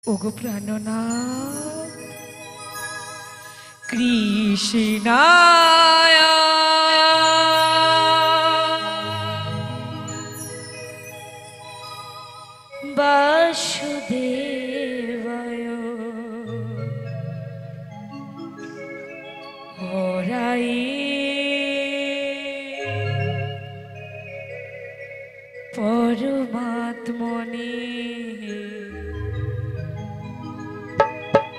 ওগো প্রাণনাথ কৃষ্ণায় বাসুদেবায় হরায়ে পরমাত্মনে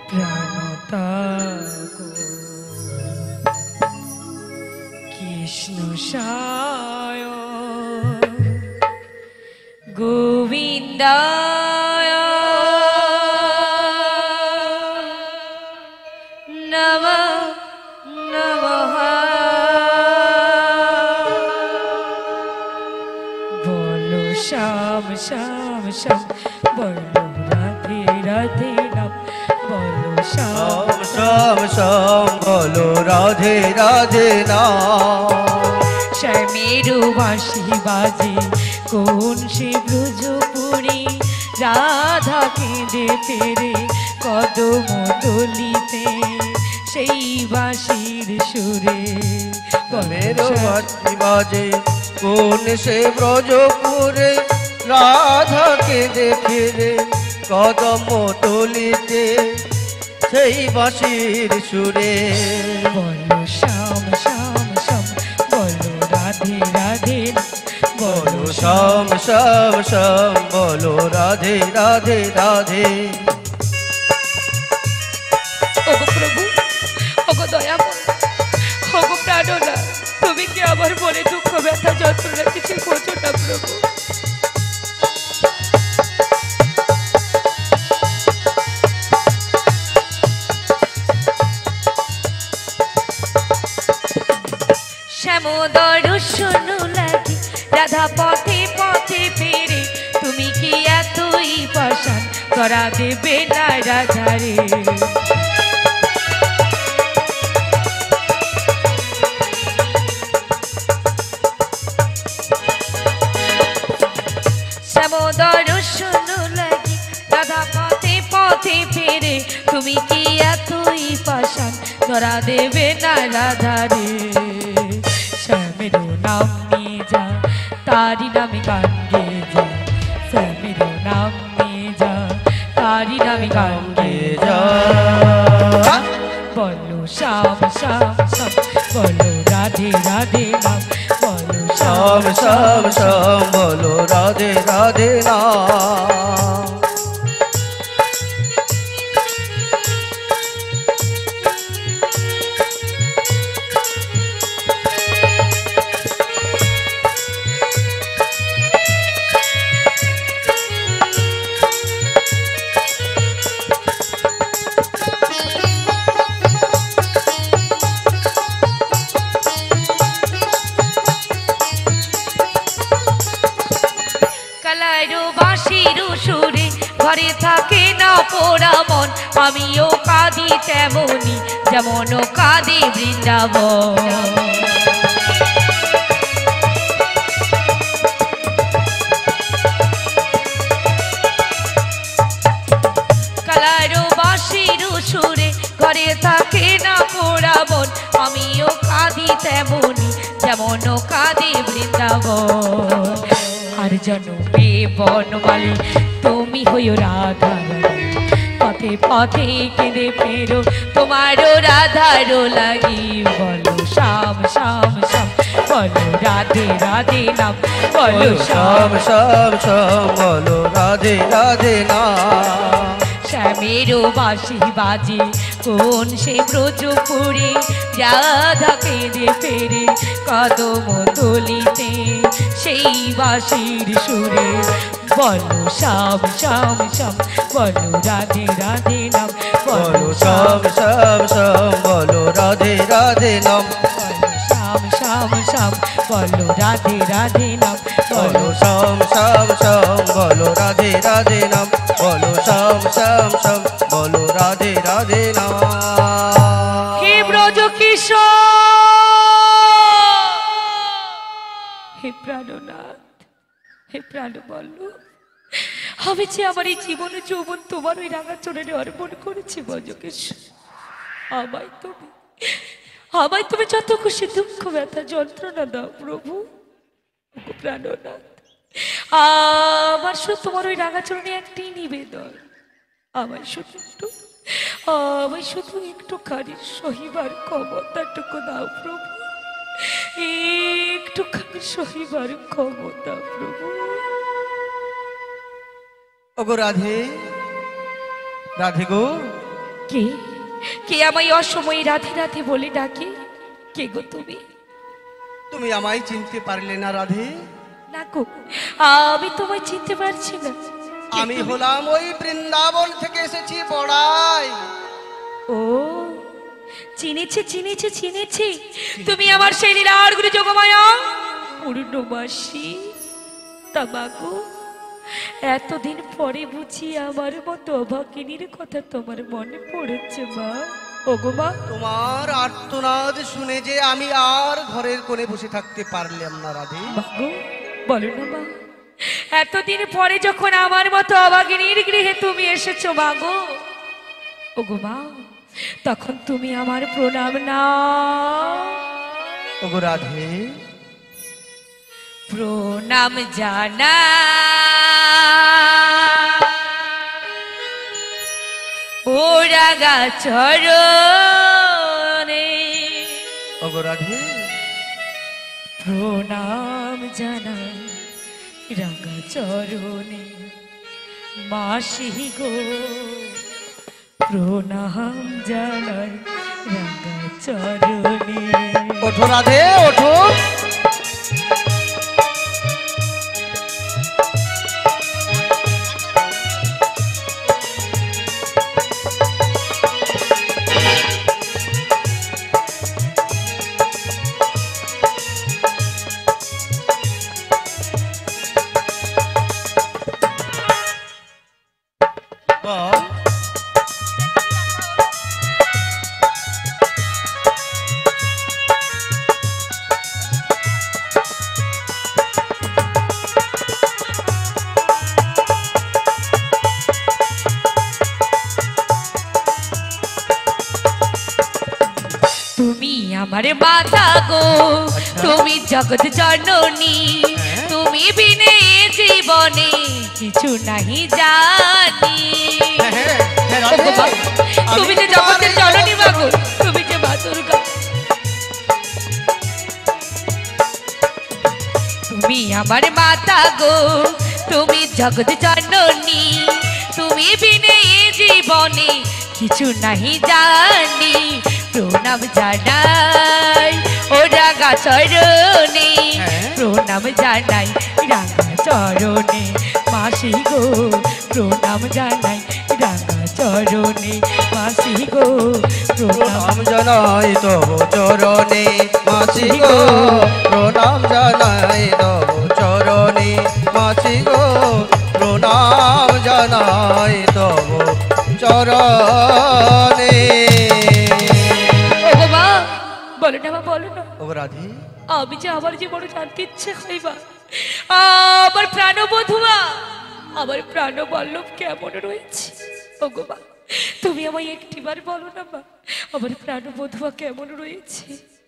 প্রাণতাগো কৃষ্ণসায় গোবিন্দায় নমঃ নমঃ বলো শ্যাম শ্যাম শ্যাম বলো রাধে রাধে নাম বলো শ্যাম শ্যাম শ্যাম বলো রাধে রাধে নাম শ্যামের বাঁশি বাজে কোন সে ব্রজপুরী রাধা কেঁদে ফেরে কদম তলিতে সেই বাঁশির সুরে শ্যামের বাঁশি বাজে কোন সে ব্রজপুরে রাধা কেঁদে ফিরে কদম তলিতে সেই বাঁশির সুরে বলো শ্যাম শ্যাম শ্যাম বলো রাধে রাধে বলো শ্যাম শ্যাম শ্যাম বলো রাধে রাধে রাধে ওগো প্রভু ওগো দয়াময় ওগো প্রাণনাথ তুমি কি আমার মনে দুঃখ ব্যথা যন্ত্রণা কিছু বোঝো না প্রভু শ্যামোদর শোনো লাগি রাধা পথে পথে ফেরে তুমি কি এতই পাষাণ করা দেবে না রাধারে শ্যামোদর শোনো লাগি রাধা পথে পথে ফেরে তুমি কি এতই পাষাণ করা দেবে না রাধারে শ্যামের নাম নিয়ে যা তারি নামে গান গেয়ে যা শ্যামের নাম নিয়ে যা তারি নামে গান গেয়ে যা বলো শ্যাম শ্যাম শ্যাম বলো রাধে রাধে নাম বলো শ্যাম শ্যাম শ্যাম বলো রাধে রাধে নাম ঘরে থাকে না পোড়া মন আমিও কাঁদি তেমনি যেমন কাঁদি বৃন্দাবন কালারো বাঁশির সুরে ঘরে থাকে না পোড়া মন আমিও কাঁদি তেমনি যেমন কাঁদি বৃন্দাবন আর জন্মে বনমালী তুমি হইও রাধা পথে পথে কেঁদে ফেরো তোমারও রাধারও লাগি বলো শ্যাম শ্যাম শ্যাম বলো রাধে রাধে নাম বলো শ্যাম শ্যাম শ্যাম বলো রাধে রাধে নাম শ্যামের বাঁশি বাজে কোন সে ব্রজপুরে রাধা কেঁদে ফেরে কদম তলিতে সেই বাঁশির সুরে বলো শ্যাম শ্যাম শ্যাম বলো রাধে রাধে নাম বলো শ্যাম শ্যাম শ্যাম বলো রাধে রাধে নাম শ্যাম শ্যাম শ্যাম বলো রাধে রাধে নাম বলো শ্যাম শ্যাম শ্যাম বলো রাধে রাধে নাম বলো শ্যাম শ্যাম শ্যাম বলো রাধে রাধে নাম হে ব্রজ কিশোর হে প্রাণনাথ হে প্রাণ বল্লভ আমি যে আমার এই জীবন যৌবন তোমার ওই রাঙা চরণে অর্পণ করেছি বজকেশ। আমায় তুমি যত খুশি দুঃখ ব্যথা যন্ত্রণা দাও প্রভু প্রাণনাথ। আমার শুধু তোমার ওই রাঙা চরণে একটি নিবেদন, আমায় শুধু একটুখানি সহিবার ক্ষমতাটুকু দাও প্রভু, একটুখানি সহিবার ক্ষমতা প্রভু। ওগো রাধে, রাধে গো। কে কে আমায় অসময়ে রাধে রাধে বলে ডাকে? কে গো তুমি? তুমি আমায় চিনতে পারলে না রাধে? না গো, আমি তোমায় চিনতে পারছি না। আমি হলাম ওই বৃন্দাবন থেকে এসেছি বড়াই। ও চিনেছি, তুমি আমার সেই লীলার গুরু যোগমায়া পূর্ণমাসী। তামাগো এতদিন পরে বুঝি আমার মতো অভাগিনীর কথা তোমার মনে পড়েছে মা? ওগো মা, তোমার আর্তনাদ শুনে যে আমি আর ঘরের কোণে বসে থাকতে পারলাম না রাধে। মাগো বলো না মা, এতদিন পরে যখন আমার মতো অভাগিনীর গৃহে তুমি এসেছো মাগো, ওগো মা, তখন তুমি আমার প্রণাম না। ওগো রাধে, প্রণাম জানা ও রাগা চরণে। ওগো রাধে, প্রণাম জানাই রাগা চরণে। মাসি গো প্রণাম জানাই রাগা চরণে। ওঠো রাধে ওঠো। তুমি আমার মাতা গো, তুমি জগৎ জননী, তুমি বিনে জীবনে কিছু নাহি জানি। তুমি যে জগতের জননী মাগো, তুমি যে মা দুর্গা। তুমি আমার মাতা গো, তুমি জগৎ জননী, তুমি বিনে জীবনে কিছু নাহি জানি। প্রণাম জানাই ও রাগা চরণে, প্রণাম জানাই রাগা চরণে। মাসি গো প্রণাম জানাই রাগা চরণে। মাসি গো প্রণাম জানাই তব চরণে। মাসি গো প্রণাম জানাই তব চরণে। মাসি গো প্রণাম জানাই তব চরণে। বলো না মা, বলো না। ওগো রাধে, আমি যে আমার যে বড় জানতে ইচ্ছে হয় মা, আমার প্রাণবধূয়া, আমার প্রাণবল্লভ কেমন রয়েছে? ওগো মা, তুমি আমায় একটিবার বলো না মা, আমার প্রাণবধূয়া কেমন রয়েছে?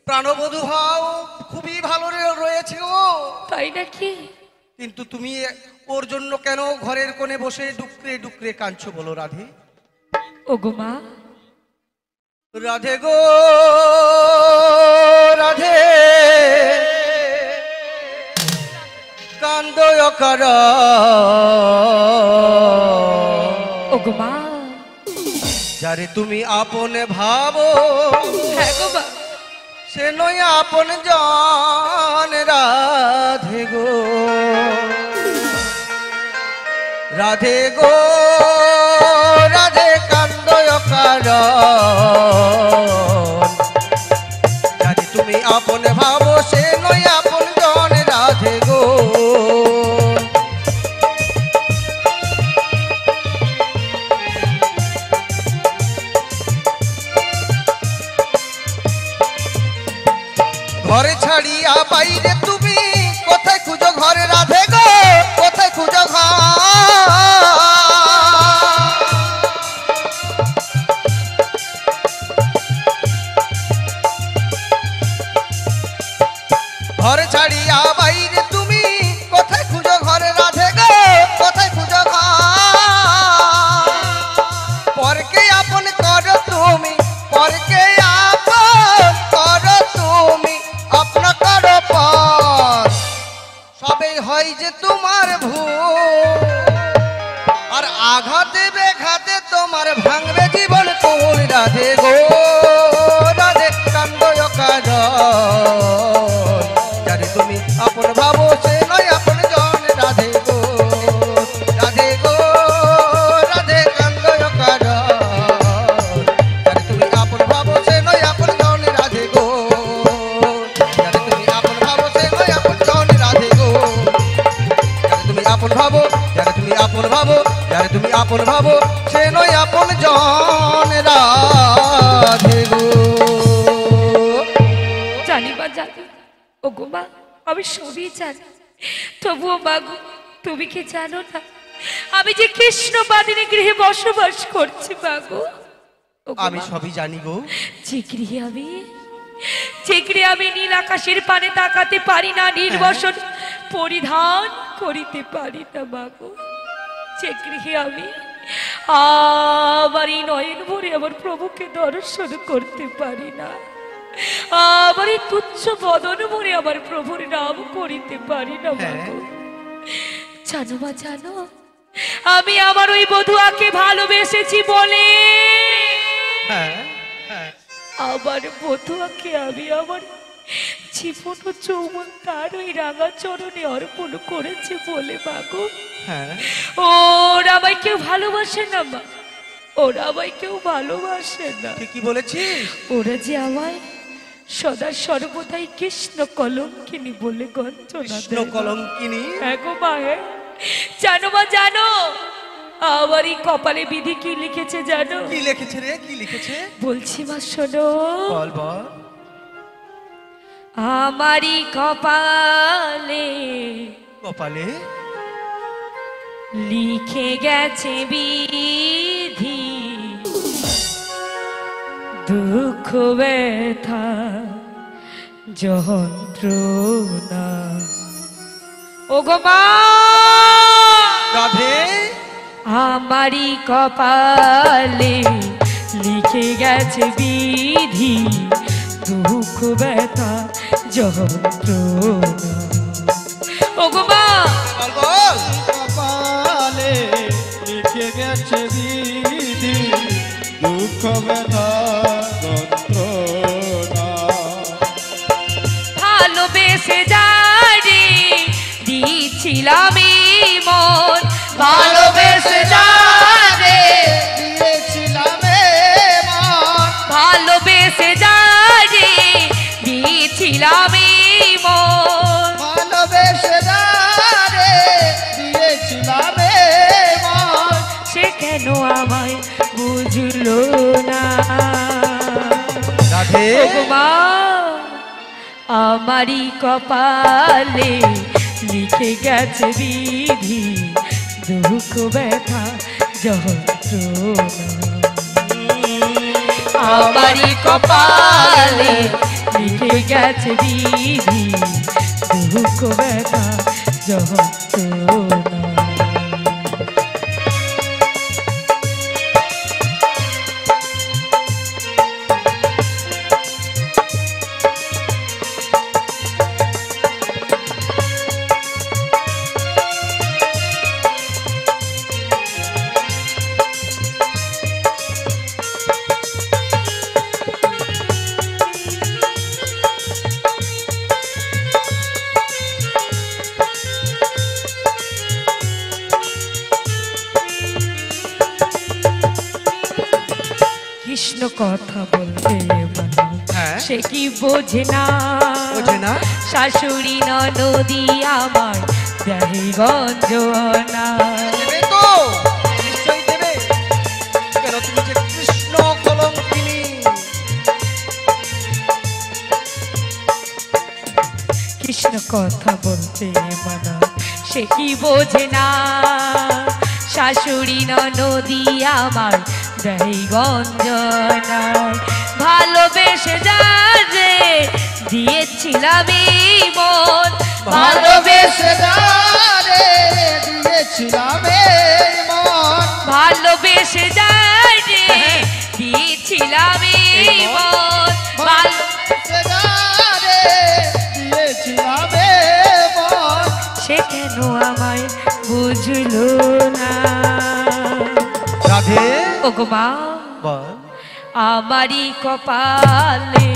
প্রাণবধূ হও, খুবই ভালো রয়েছে ও। তাই নাকি? কিন্তু তুমি ওর জন্য কেন ঘরের কোণে বসে ডুকরে ডুকরে কাঁদছো বলো রাধে? ওগো মা, রাধে গো রাধে, কান্দয় কর। ওগো মা, যারে তুমি আপন ভাবো, হ্যাঁ গো মা, সে নয় আপন জন। রাধে গো রাধে গো রাধে, কান্দয় কারণ। যারে তুমি আপন ভাবো, সে নয় আপন জন। রাধে গো ঘরে ছাড়িয়া বাইরে তুমি কোথায় খুঁজো ঘরে? রাধে গো কোথায় খুঁজো ঘর? ভাঙবে জীবন কোন রাধে গো রাধে কান্দয় কাজল যারে তুমি আপন ভাবো সে নয় আপন জন রাধে গো রাধে কান্দয় কাজল যারে তুমি আপন ভাবো সে নয় আপন জন রাধে গো যারে তুমি আপন ভাবো সে নয় আপন জন রাধে গো যারে তুমি আপন ভাবো যারে তুমি আপন ভাবো যারে তুমি আপন ভাবো সে নয় আপন জন রাধে গো। জানি বা জানি ও গো মা, আমি সবই জানি, তবুও মা গো তুমি কি জানো না আমি যে কৃষ্ণ বাদিনী গৃহে বসবাস করছি মা গো। ও গো আমি মা, সবই জানি গো। যে গৃহে আমি নীল আকাশের পানে তাকাতে পারি না, নির্বাসন পরিধান করিতে পারি না মা গো। যে গৃহে আমি আমার এই নয়ন ভরে আমার প্রভুকে দর্শন করতে পারি না, আমার এই তুচ্ছ বদন ভরে আমার প্রভুর নাম করিতে পারি না মা গো। জানো মা জানো, আমি আমার ওই বধুয়াকে ভালোবেসেছি বলে আমার বধুয়াকে আমি আমার জীবন ও যৌবন তার ওই রাঙা চরণে অর্পণ করেছি বলে মা গো। ওরা আমায় কেউ ভালোবাসে না মা, ওরা আমায় কেউ ভালোবাসে না। ঠিকই বলেছিস। ওরা যে আমায় সদা সর্বদাই কৃষ্ণ কলঙ্কিনী বলে গঞ্জনা কৃষ্ণ দেয়। কলঙ্কিনী? হ্যাঁ গো মা, হ্যাঁ। জানো মা জানো, আমার এই কপালে বিধি কি লিখেছে জানো? কি লিখেছে রে, কি লিখেছে? বলছি মা শোনো। বল বল। আমারই কপালে কপালে লিখে গেছে বিধি, দুঃখ ব্যথা যন্ত্রণা। ও গো মা, রাধে আমারই কপালে লিখে গেছে বিধি, দুঃখ ব্যথা যন্ত্রণা। ও গো মা, বল বল। কপালে লিখে গেছে বিধি, দুঃখ ব্যথা যন্ত্রণা। ভালোবেসে যারে দিয়েছিলাম এই মন, ভালোবেসে যারে দিয়েছিলাম মন, ভালোবেসে যারে দিয়েছিলাম এই মন, ভালোবেসে রে দিয়েছিলাম মন, সে কেন আমায় বুঝলো না? রাধে ও গো মা, আমারই কপালে লিখে গেছে বিধি, দুঃখ ব্যথা যন্ত্রণা। আমারই কপালে লিখে গেছে বিধি, দুঃখ ব্যথা যন্ত্রণা। কৃষ্ণ কথা বলতে সে কি বোঝে না, বোঝে না? শাশুড়ি ননদি আমার দেহে গঞ্জনা। দেবে তো, নিশ্চয়ই দেবে। কেন তুমি যে কৃষ্ণ কলঙ্কিনী। কৃষ্ণ কথা বলতে মানা সে কি বোঝে না, শাশুড়ি ননদি আমার দেহে গঞ্জনা। ভালোবেসে যারে দিয়েছিলাম এই মন, ভালোবেসে রে দিয়েছিলাম মন, ভালোবেসে যারে দিয়েছিলাম এই মন, ভালোবেসে রে দিয়েছিলাম মন, সে কেন আমায় বুঝলো না? রাধে ওগো মা বল। আমারই কপালে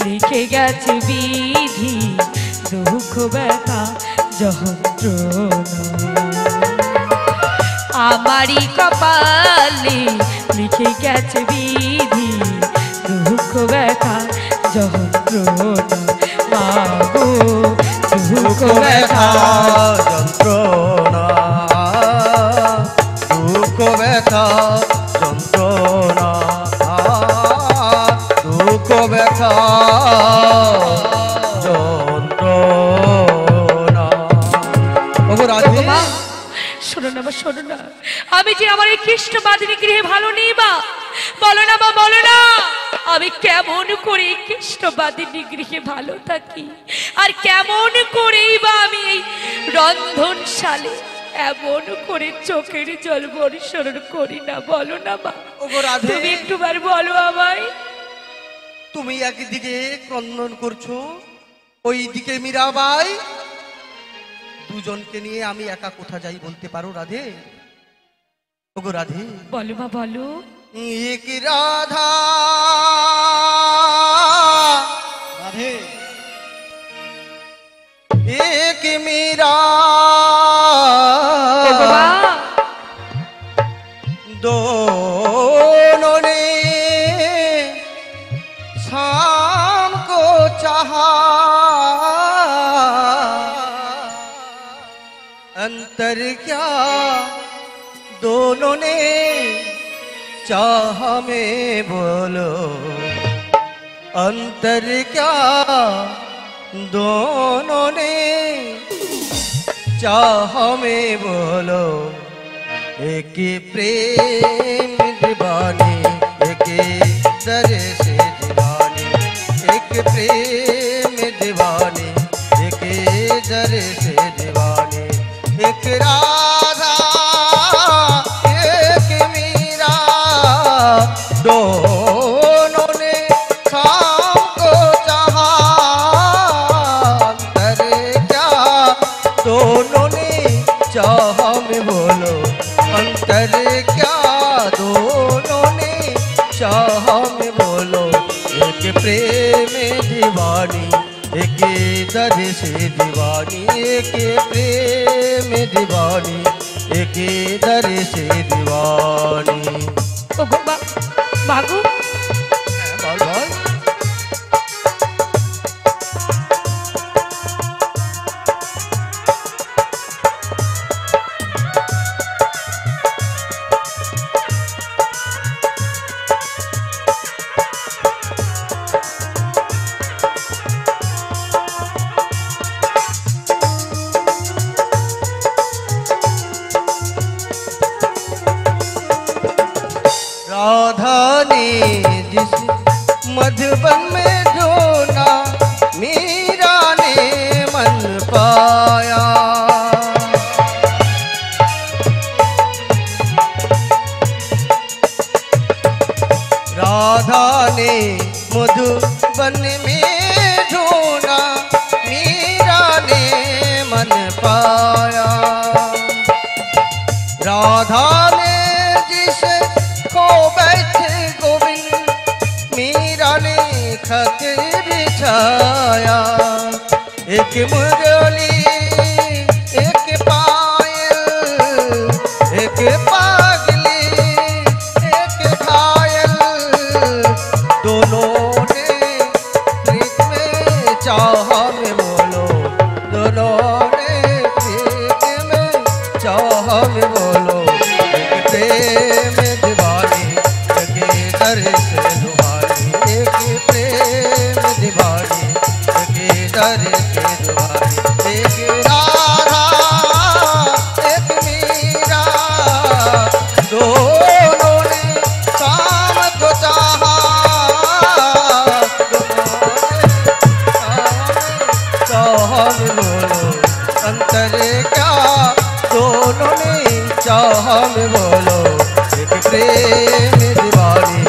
লিখে গেছে বিধি, দুঃখ ব্যথা যন্ত্রণা। আমারই কপালে লিখে গেছে বিধি, দুঃখ ব্যথা যন্ত্রণা। মাগো দুঃখ ব্যথা যন্ত্রণা, দুঃখ ব্যথা যন্ত্রণা, দুঃখ ব্যথা যন্ত্রণা। ওগো রাধে, মা শোনো না, শোনো না, আমি যে আমার এই কৃষ্ণবাদিনী গৃহে ভালো নেই বা, বলো না বা, বলো না আমি কেমন করে এই কৃষ্ণবাদিনী গৃহে ভালো থাকি, আর কেমন করেই বা আমি এই রন্ধনশালে এমন করে চোখের জল বর্ষণ করি না, বলো না মা। ওগো রাধে, তুমি একটুবার বলো আমায়। তুমি একদিকে ক্রন্দন করছো, ওই দিকে মীরাবাই, দুজনকে নিয়ে আমি একা কোথা যাই বলতে পারো রাধে? ওগো রাধে, বলো মা বলো। এক রাধা রাধে, एक मीरा, दोनों ने शाम को चाहा, अंतर क्या दोनों ने चाह में बोलो, अंतर क्या दोनों ने चाह में बोलो। एक प्रेम दीवानी, एक दर से दीवानी, एक प्रेम दीवानी, एक दर से दीवानी, एक राधा एक मीरा, दोनों ने शाम को चाहा, अंतर क्या दोनों ने चाह में बोलो, अंतर क्या दोनों ने चाह में बोलो। एक प्रेम दीवानी, एक दर से दीवानी, एक प्रेम दीवानी, एक दर से दीवानी। ওগো মা, মাগো বল বল। राधा ने जिस मधुबन में ढूंढा, मीरा ने मन पाया, राधा ने मधुबन में ढूंढा, मीरा ने मन पाया, राधा ने जिस को बैठे गोविंद, मीरा ने खत बिछाया, एक मुरली एक पायल, एक पागली एक घायल, दोनों ने प्रीत में चाह में बोलो, दोनों ने प्रीत में चाह में बोलो। एक प्रेम दीवानी, एक दर से दुहानी, एक प्रेम दीवानी, एक दर से दुहानी, एक राधा एक मीरा, दोनों ने शाम को चाहा, चाह में बोलो, अंतर क्या दोनों ने चाह में बोलो। एक प्रेम दीवानी,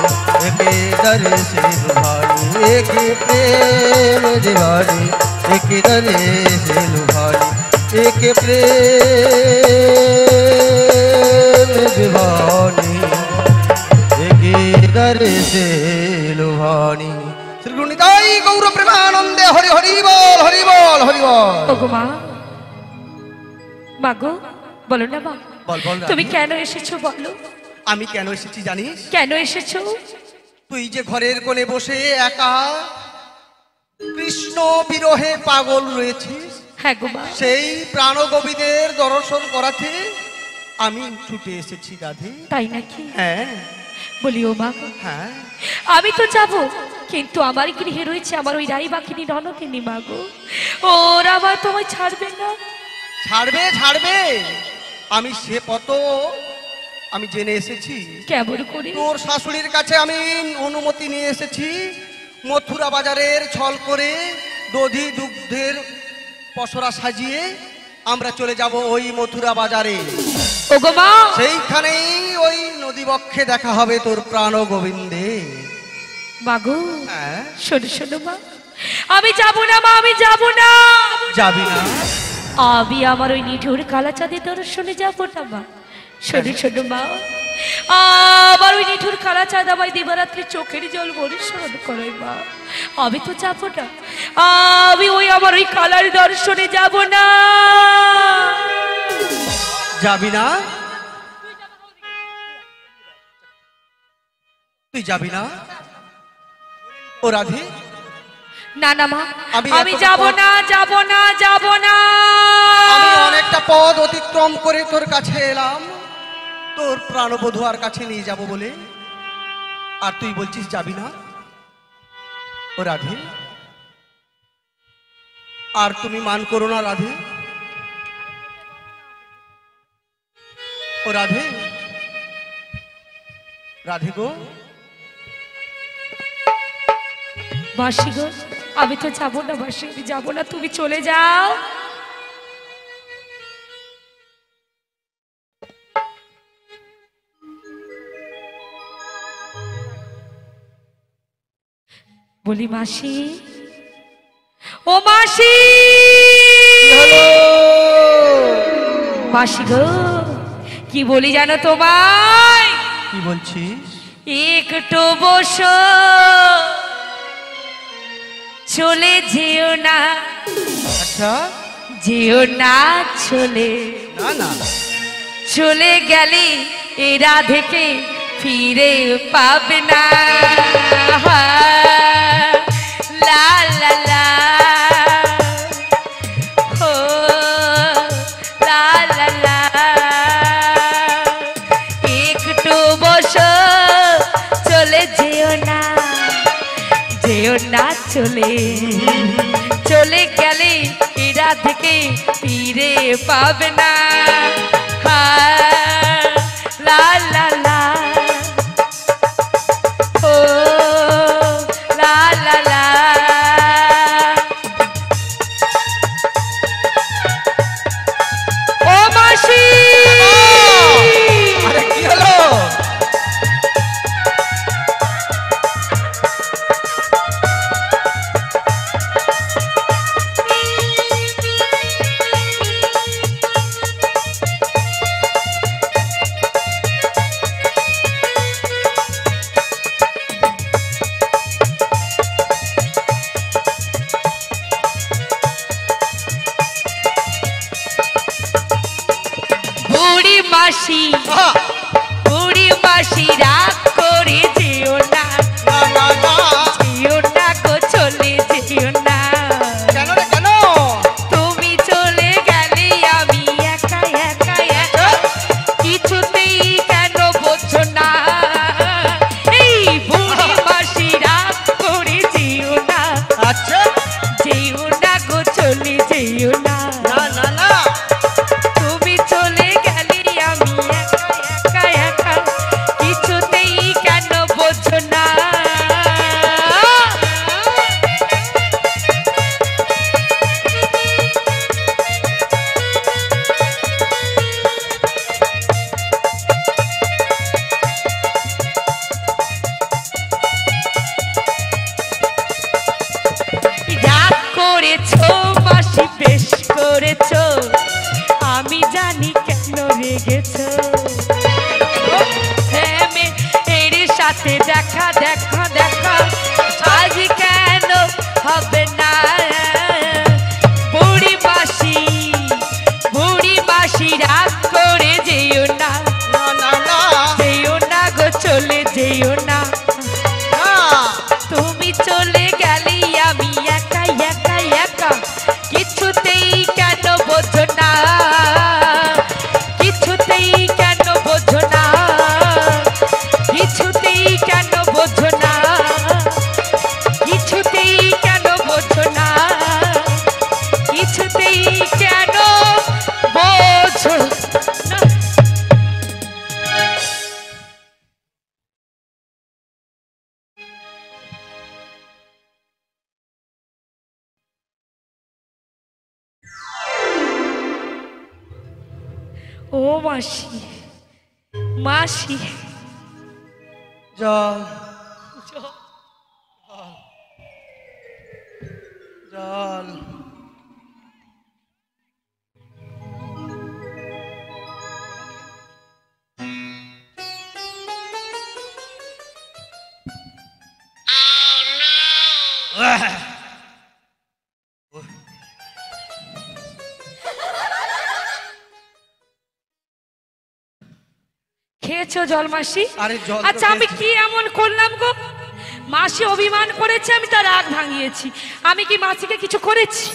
एक दर से लुभानी, एक प्रेम दीवानी, एक दर से लुभानी, एक प्रेम दीवानी, হৃদয়ে সে লোভানি শ্রীগুণিতাই গৌর প্রেমানন্দে হরি হরি বল হরি বল হরি বল। ওগো মা, মাগো বলো না মা, বল বল তুমি কেন এসেছো বলো? আমি কেন এসেছি জানিস? কেন এসেছো? তুই যে ঘরের কোণে বসে একা কৃষ্ণ বিরহে পাগল রয়েছিস, হ্যাঁ গো মা, সেই প্রাণগোবিদের দর্শন করাতে আমি ছুটে এসেছি রাধে। তাই নাকি? হ্যাঁ বলি ও মা, হ্যাঁ আমি তো যাব, কিন্তু আমার গৃহে রয়েছে আমার ওই রাই বাকিনী রণকিনী মাগো, ওরা আবার তোমায় ছাড়বে না। ছাড়বে ছাড়বে, আমি সে পত আমি জেনে এসেছি। কেমন করে? তোর শাশুড়ির কাছে আমি অনুমতি নিয়ে এসেছি, মথুরা বাজারের ছল করে দধি দুগ্ধের পসরা সাজিয়ে আমরা চলে যাব ওই মথুরা বাজারে। ওগো মা, সেইখানেই ওই নদী বক্ষে দেখা হবে তোর প্রাণ গোবিন্দে। মাগো হ্যাঁ শোনো শোনো মা, আমি যাব না মা, আমি যাব না। যাবি না? আমি আমার ওই নিঠুর কালাচাঁদের দর্শনে যাব না মা। শোনো শোনো মা, আমার ওই নিঠুর কালাচাঁদ আমায় দিবারাত্রি চোখের জল বরিশন করে মা। আমি তো যাব না, আমি ওই আমার ওই কালার দর্শনে যাব না। যাবি না? তুই যাবি না? ও রাধে, না না মা, আমি আমি এতটা যাব পথ- না, যাব না, যাব না। আমি অনেকটা পথ অতিক্রম করে তোর কাছে এলাম তোর প্রাণবধূয়ার কাছে নিয়ে যাব বলে, আর তুই বলছিস যাবি না? ও রাধে, আর তুমি মান করো না রাধে। ও রাধে, রাধে গো, বাসি গো, আমি তো যাব না বাসি, আমি যাব না, তুমি চলে যাও। বলি মাসি, ও মাসি, মাসি গো, কি বলি জানো তোমায়? কি বলছিস? একটু বসো, চলে যেও না, আচ্ছা, যেও না চলে, না না, চলে গেলে এ রাধেকে ফিরে পাবে না। লা লা লা, ও লা লা লা, একটু বসো, চলে যেও না, যেও না চলে, চলে গেলে এরা থেকে ফিরে পাবে না। লা লা লা, ও লা লা লা, ও মাসি, আরে কি হলো? বুড়ি মাসি, আহা, বুড়ি মাসি রাগ করে যেও না, না না না, যেও না গো, চলে যেও না। কেন রে কেন? তুমি চলে গেলে আমি একা একা একা, কিছুতেই কেন বোঝো না? এই বুড়ি মাসি রাগ করে যেও না, আচ্ছা, যেও না গো, চলে যেও না। না না না, তুমি চলে গেলে আমি একা একা একা, কিছুতেই কেন বোঝো না? রাগ করেছো মাসি, বেশ করেছো, আমি জানি কেন রেগেছো। এর রাতে দেখা দেখা দেখা আজ কেন হবে না বুড়ি মাসি রাগ করে যেও না না না না যেও না গো চলে যেও না না তুমি চলে গেলে আমি একা একা একা কিছুতেই কেন বোঝো না কিছুতেই কেন বোঝো না কিছুতেই কেন বোঝো না কিছুতেই কেন বোঝো না কিছুতেই কেন বোঝো না ও মাসি মাসি জল জল খেয়েছো জল মাসি? আরে জল তো আচ্ছা আমি খেয়েছি। কি এমন করলাম গো? মাসি অভিমান করেছে, আমি তার রাগ ভাঙিয়েছি। আমি কি মাসিকে কিছু করেছি?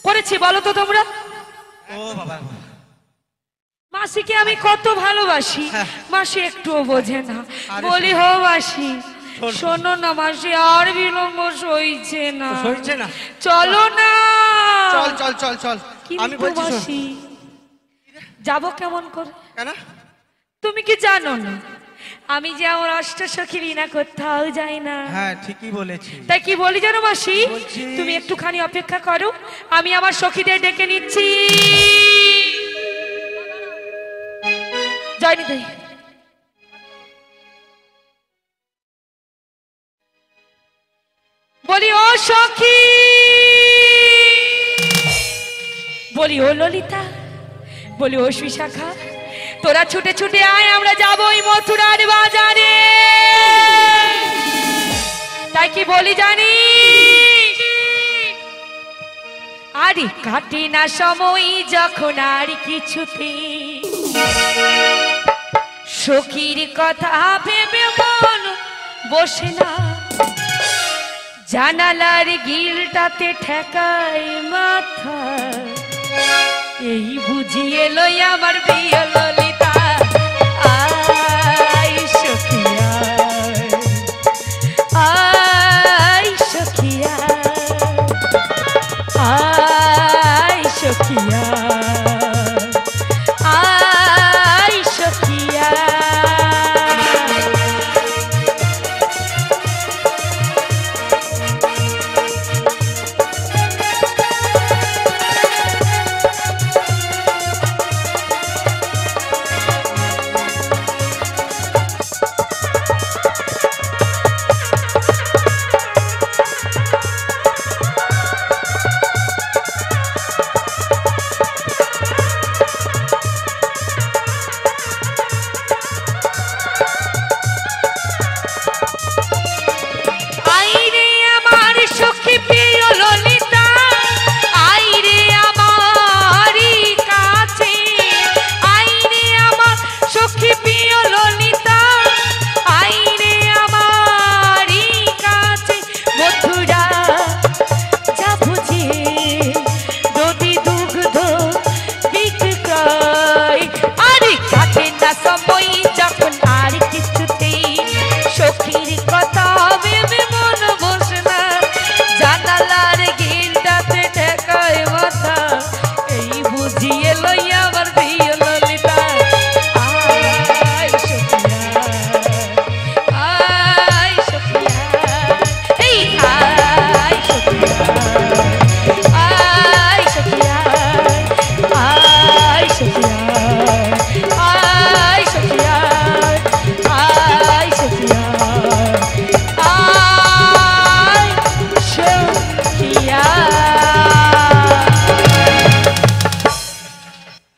করেছি বলো তো তোমরা? ও বাবা মাসিকে আমি কত ভালোবাসি, হ্যাঁ। মাসি একটুও বোঝে না। আরে বলি শোনো। হো মাসি শোনো। শোনো না মাসি, আর বিলম্ব সইছে না, সইছে না? চলো না। চল চল চল চল আমি কিন্তু বলছি শোন। মাসি যাবো কেমন করে? কেন তুমি কি জানো না আমি যে আমার অষ্টসখী বিনা কোথাও যাই না? হ্যাঁ ঠিকই বলেছি তাই কি বলি জানো মাসি, বলছি। তুমি একটুখানি অপেক্ষা করো, আমি আমার সখীদের ডেকে নিচ্ছি। জয়নি দেই বলি ও সখী, বলি ও ললিতা, বলি ও বিশাখা, তোরা ছুটে ছুটে আয়, আমরা যাবো ওই মথুরার বাজারে। তাই কি বলি জানি, আরে কাটে না সময় যখন আর কিছুতে সখীর কথা ভেবে মন বসে না, জানালার গিলটাতে ঠেকায় মাথা, এই বুঝিয়ে লই আমার প্রিয় ললিতা। আয় সখিয়া, আয় সখিয়া, আয় সখিয়া, আয় সখিয়া।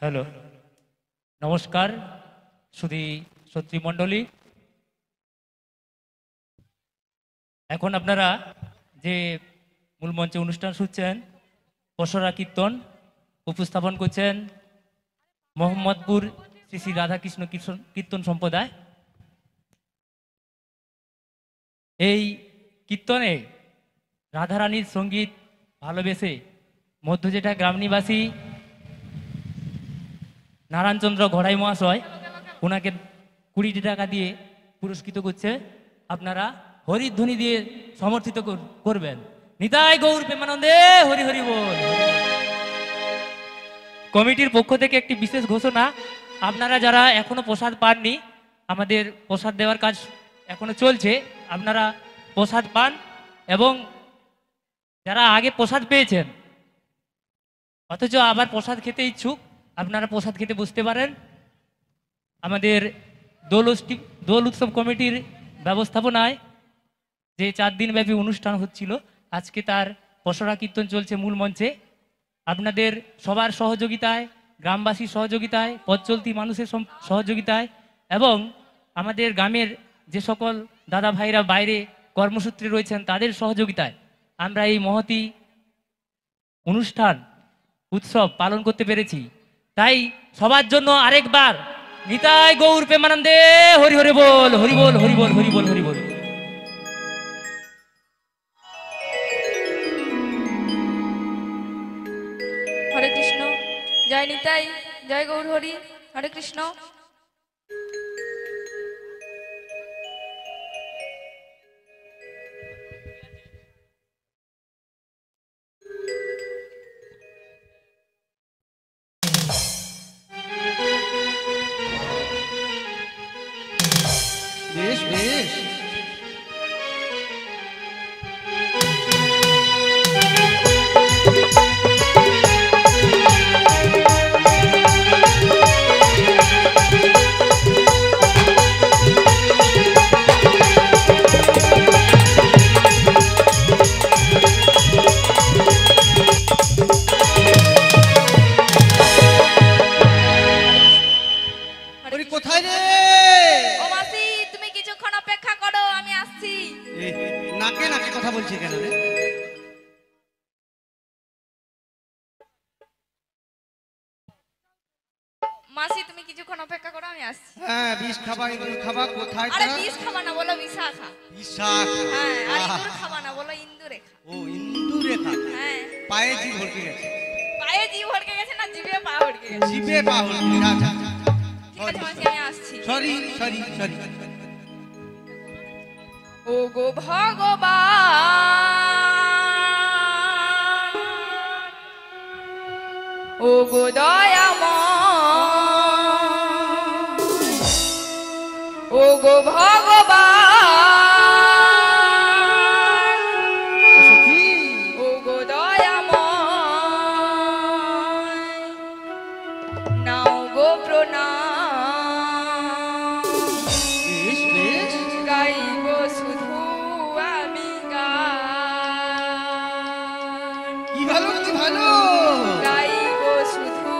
হ্যালো নমস্কার সুধী সত্রী মণ্ডলী, এখন আপনারা যে মূল মঞ্চে অনুষ্ঠান শুনছেন পসরা কীর্তন উপস্থাপন করছেন মোহাম্মদপুর শ্রী শ্রী রাধাকৃষ্ণ কীর্তন সম্প্রদায়। এই কীর্তনে রাধারানীর সঙ্গীত ভালোবেসে মধ্যজেঠা গ্রাম নিবাসী নারায়ণচন্দ্র ঘড়াই মহাশয় ওনাকে 20 টাকা দিয়ে পুরস্কৃত করছে। আপনারা হরিধ্বনি দিয়ে সমর্থিত করবেন। নিতাই গৌর প্রেমানন্দে হরি হরি বল। কমিটির পক্ষ থেকে একটি বিশেষ ঘোষণা, আপনারা যারা এখনো প্রসাদ পাননি, আমাদের প্রসাদ দেওয়ার কাজ এখনো চলছে, আপনারা প্রসাদ পান এবং যারা আগে প্রসাদ পেয়েছেন অথচ আবার প্রসাদ খেতে ইচ্ছুক, আপনারা প্রসাদ খেতে বসতে পারেন। আমাদের দোল উৎসব কমিটির ব্যবস্থাপনায় যে 4 দিন ব্যাপী অনুষ্ঠান হচ্ছিল, আজকে তার পসরা কীর্তন চলছে মূল মঞ্চে। আপনাদের সবার সহযোগিতায়, গ্রামবাসীর সহযোগিতায়, পথ চলতি মানুষের সহযোগিতায় এবং আমাদের গ্রামের যে সকল দাদা ভাইরা বাইরে কর্মসূত্রে রয়েছেন তাদের সহযোগিতায় আমরা এই মহতি অনুষ্ঠান উৎসব পালন করতে পেরেছি। তাই সবার জন্য আরেকবার নিতাই গৌর প্রেমানন্দে হরি হরি বল, হরি বল, হরি বল, হরি বল, হরি বল। হরে কৃষ্ণ, জয় নিতাই, জয় গৌর হরি, হরে কৃষ্ণ। বেশ বেশ। কোথায় রে? ও মাসি, তুমি কিছুক্ষণ অপেক্ষা করো, আমি আসছি। নাকে নাকে কথা বলছি কেন রে? মাসি, তুমি কিছুক্ষণ অপেক্ষা করো, আমি আসছি। হ্যাঁ, বিষ খাবা, ইঁদুর খাবা, কোথায় আরে তোরা? বিষ খাবা না, বলো বিশাখা। বিশাখা। হ্যাঁ, আর ইঁদুর খাবা না, বলো ইন্দুরে খা। ও, ইন্দুরে খা। হ্যাঁ, পায়ে জিভ ভরকে গেছে। পায়ে জিভ ভরকে গেছে না, জিভে পা ভরকে গেছে। জিভে পা ভরকে গেছে। আচ্ছা, আচ্ছা, আচ্ছা। ঠিক আছে মাসি, আমি আসছি। Sorry sorry sorry. ও গো ভগবান, ও গো দয়াময়, ও গো ভগবান, সখী, ও গো দয়াময়, নাও গো প্রণাম। বেশ বেশ। গাইব শুধু আমি গান, কি ভালো কি ভালো। গাইব শুধু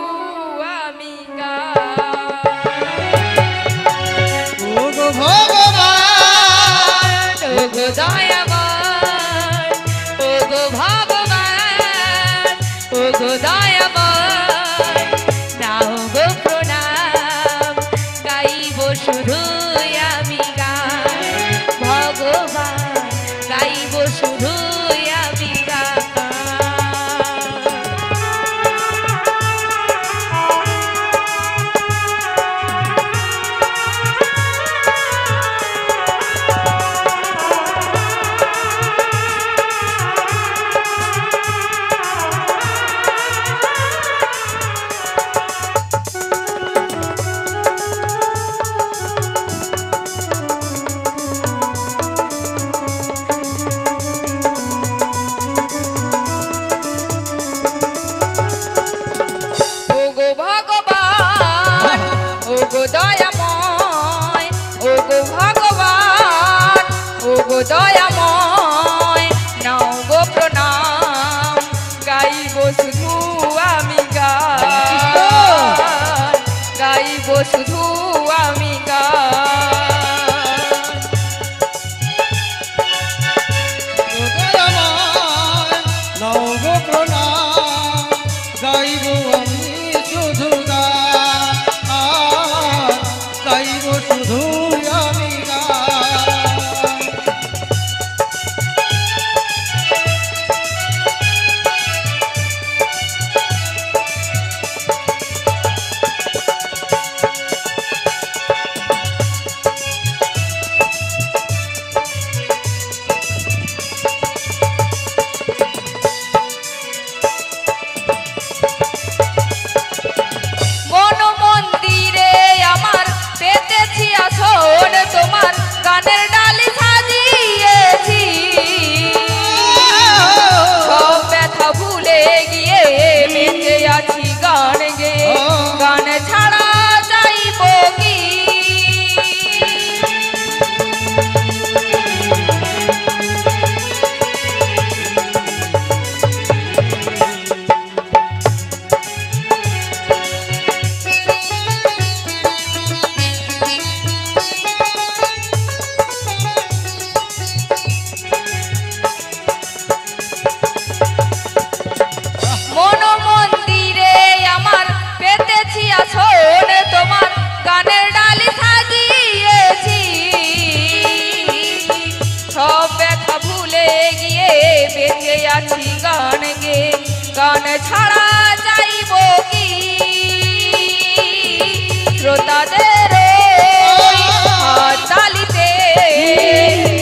আছি গান গে, গান ছাড়া যাইব কি শ্রোতাদের হাততালিতে,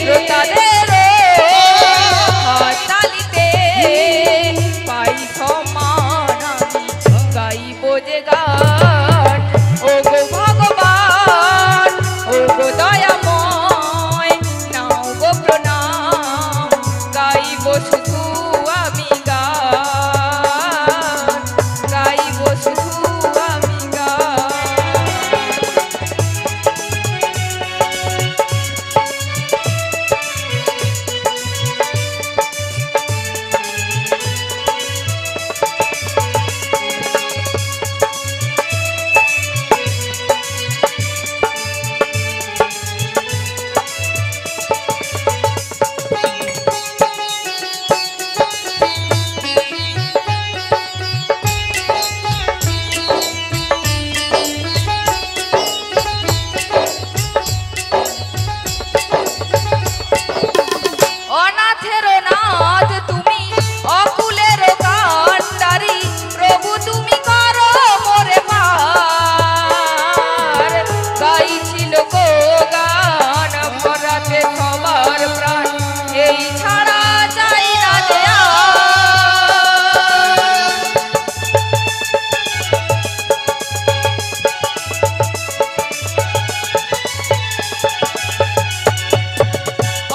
শ্রোতাদের হাততালিতে পাই সম্মান আমি গাইব যে গান। ও গো ভগবান, ও গো দয়াময়, নাও গো প্রণাম, গাইব শুধু আমি গান, গাইব শুধু আমি গান। অনাথের নাথ তুমি, অকুলের কান্ডারি, প্রভু তুমি করো মোরে পার। গাইছিল গো গান ভরাতে সবার প্রাণ, এই ছাড়া যাই না যে আর।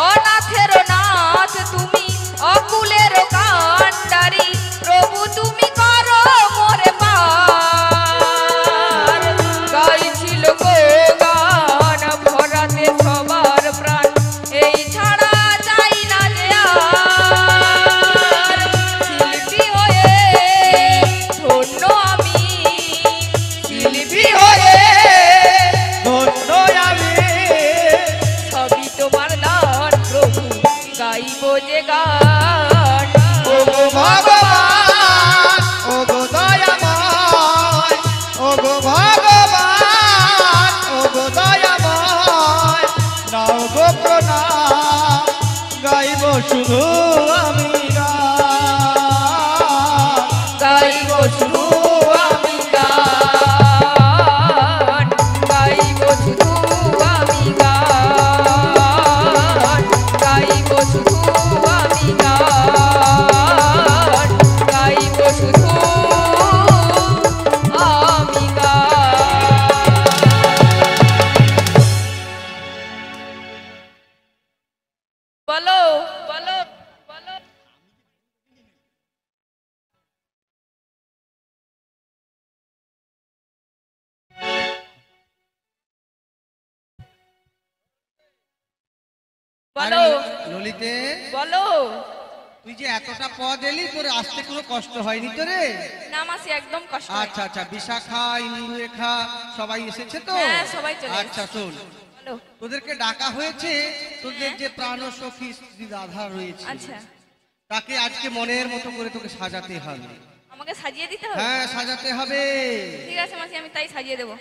অনাথের নাথ তুমি, অকুলের কান্ডারি, প্রভু তুমি করো মোরে পার। গাইছিল গো গান ভরাতে সবার প্রাণ, এই ছাড়া যাই না যে আর। শিল্পী হয়ে ধন্য আমি, শিল্পী হয়ে ধন্য আমি, সবই তোমার দান প্রভু, গাইব যে গান। ও গো ভগবান, ও গো দয়াময়, ও গো ভগবান, ও গো দয়াময়, নাও গো প্রণাম, গাইব শুধু আমি গান, গাইব শুধু আমি গান, গাইব শুধু আমি গান, গাইব শুধু আমি গান, গাইব শুধু আমি গান। বলো বলো বলো। বলো ললিতে, বলো। তুই যে এতটা পদ এলি, তোর আসতে কোনো কষ্ট হয়নি তো রে? না মাসি, একদম কষ্ট হয়নি। আচ্ছা আচ্ছা, বিশাখা, ইন্দুরেখা সবাই এসেছে তো? হ্যাঁ, সবাই চলে আচ্ছা শোন, বলো। তোদেরকে ডাকা হয়েছে, তোদের যে প্রাণ সখী স্ত্রী রাধা রয়েছে, আচ্ছা, তাকে আজকে মনের মতো করে তোকে সাজাতে হবে। আমাকে সাজিয়ে দিতে হবে? হ্যাঁ, সাজাতে হবে। ঠিক আছে মাসি, আমি তাই সাজিয়ে দেবো।